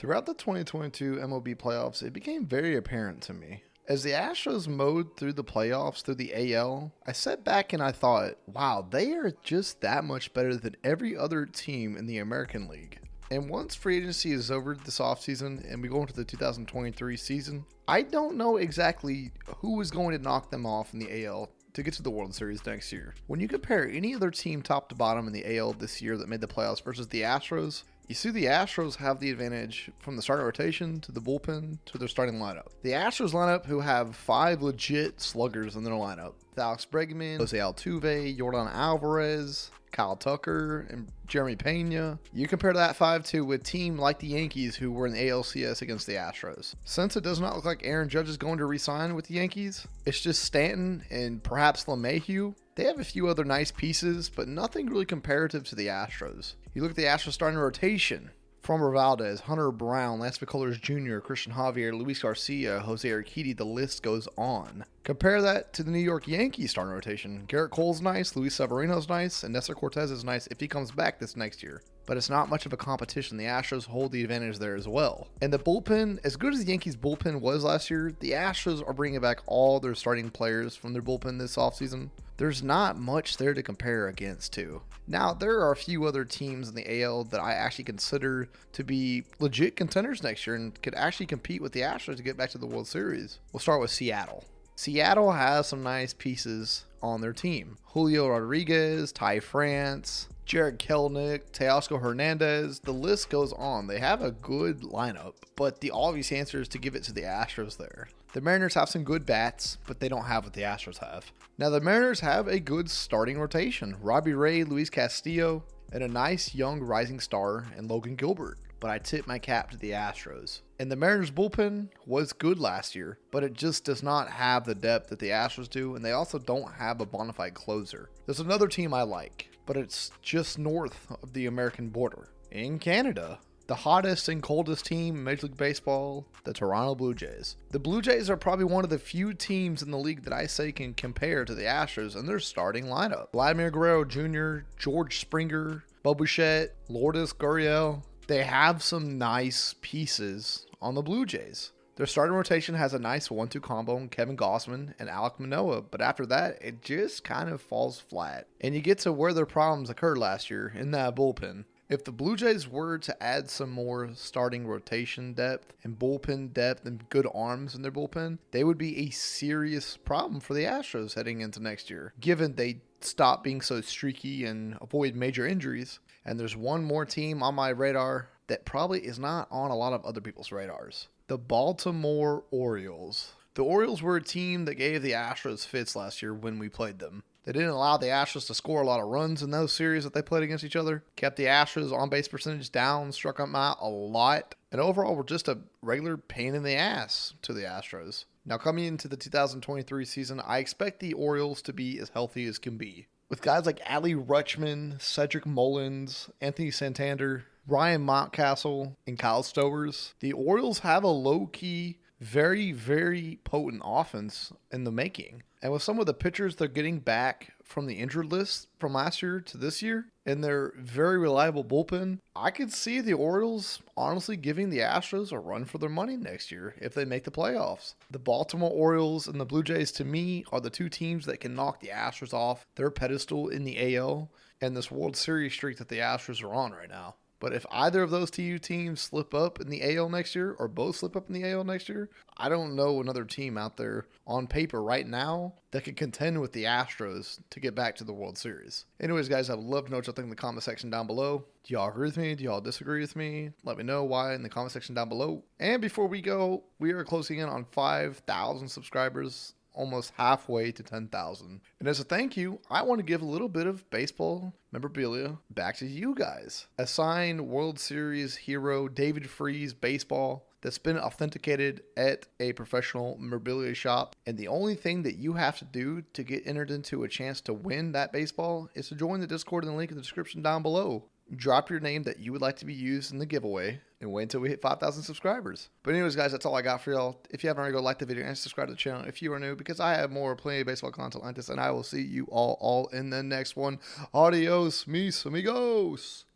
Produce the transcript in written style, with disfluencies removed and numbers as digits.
Throughout the 2022 MLB playoffs, it became very apparent to me. As the Astros mowed through the playoffs through the AL, I sat back and I thought, wow, they are just that much better than every other team in the American League. And once free agency is over this offseason and we go into the 2023 season, I don't know exactly who is going to knock them off in the AL to get to the World Series next year. When you compare any other team top to bottom in the AL this year that made the playoffs versus the Astros, you see the Astros have the advantage from the starting rotation to the bullpen to their starting lineup. The Astros lineup, who have 5 legit sluggers in their lineup: Alex Bregman, Jose Altuve, Yordan Alvarez, Kyle Tucker, and Jeremy Pena. You compare that 5 with a team like the Yankees, who were in the ALCS against the Astros. Since it does not look like Aaron Judge is going to re-sign with the Yankees, it's just Stanton and perhaps LeMahieu. They have a few other nice pieces, but nothing really comparative to the Astros. You look at the Astros starting rotation: Framber Valdez, Hunter Brown, Lance McCullers Jr., Christian Javier, Luis Garcia, Jose Urquidy, the list goes on. Compare that to the New York Yankees starting rotation: Garrett Cole's nice, Luis Severino's nice, and Nestor Cortez is nice if he comes back this next year. But it's not much of a competition. The Astros hold the advantage there as well. And the bullpen, as good as the Yankees bullpen was last year, the Astros are bringing back all their starting players from their bullpen this offseason. There's not much there to compare against to. Now, there are a few other teams in the AL that I actually consider to be legit contenders next year and could actually compete with the Astros to get back to the World Series. We'll start with Seattle. Seattle has some nice pieces on their team: Julio Rodriguez, Ty France, Jared Kelenic, Teoscar Hernandez. The list goes on. They have a good lineup, but the obvious answer is to give it to the Astros there. The Mariners have some good bats, but they don't have what the Astros have. Now, the Mariners have a good starting rotation: Robbie Ray, Luis Castillo, and a nice young rising star in Logan Gilbert. But I tip my cap to the Astros. And the Mariners bullpen was good last year, but it just does not have the depth that the Astros do, and they also don't have a bona fide closer. There's another team I like, but it's just north of the American border, in Canada. The hottest and coldest team in Major League Baseball, the Toronto Blue Jays. The Blue Jays are probably one of the few teams in the league that I say can compare to the Astros in their starting lineup: Vladimir Guerrero Jr., George Springer, Bo Bichette, Lourdes Gurriel. They have some nice pieces on the Blue Jays. Their starting rotation has a nice 1-2 combo in Kevin Gausman and Alek Manoah, but after that, it just kind of falls flat. And you get to where their problems occurred last year in that bullpen. If the Blue Jays were to add some more starting rotation depth and bullpen depth and good arms in their bullpen, they would be a serious problem for the Astros heading into next year, given they stop being so streaky and avoid major injuries. And there's one more team on my radar that probably is not on a lot of other people's radars: the Baltimore Orioles. The Orioles were a team that gave the Astros fits last year when we played them. They didn't allow the Astros to score a lot of runs in those series that they played against each other, kept the Astros on base percentage down, struck them out a lot, and overall were just a regular pain in the ass to the Astros. Now, coming into the 2023 season, I expect the Orioles to be as healthy as can be, with guys like Adley Rutschman, Cedric Mullins, Anthony Santander, Ryan Mountcastle, and Kyle Stowers. The Orioles have a low-key, very, very potent offense in the making. And with some of the pitchers they're getting back from the injured list from last year to this year, and their very reliable bullpen, I could see the Orioles honestly giving the Astros a run for their money next year if they make the playoffs. The Baltimore Orioles and the Blue Jays, to me, are the two teams that can knock the Astros off their pedestal in the AL and this World Series streak that the Astros are on right now. But if either of those two teams slip up in the AL next year, or both slip up in the AL next year, I don't know another team out there on paper right now that could contend with the Astros to get back to the World Series. Anyways, guys, I'd love to know what y'all think in the comment section down below. Do y'all agree with me? Do y'all disagree with me? Let me know why in the comment section down below. And before we go, we are closing in on 5,000 subscribers, almost halfway to 10,000. And as a thank you, I want to give a little bit of baseball memorabilia back to you guys. A signed World Series hero David Freese baseball that's been authenticated at a professional memorabilia shop. And the only thing that you have to do to get entered into a chance to win that baseball is to join the Discord in the link in the description down below. Drop your name that you would like to be used in the giveaway and wait until we hit 5,000 subscribers. But anyways, guys, that's all I got for y'all. If you haven't already, go like the video and subscribe to the channel if you are new, because I have more plenty of baseball content like this, and I will see you all in the next one. Adios, mis amigos.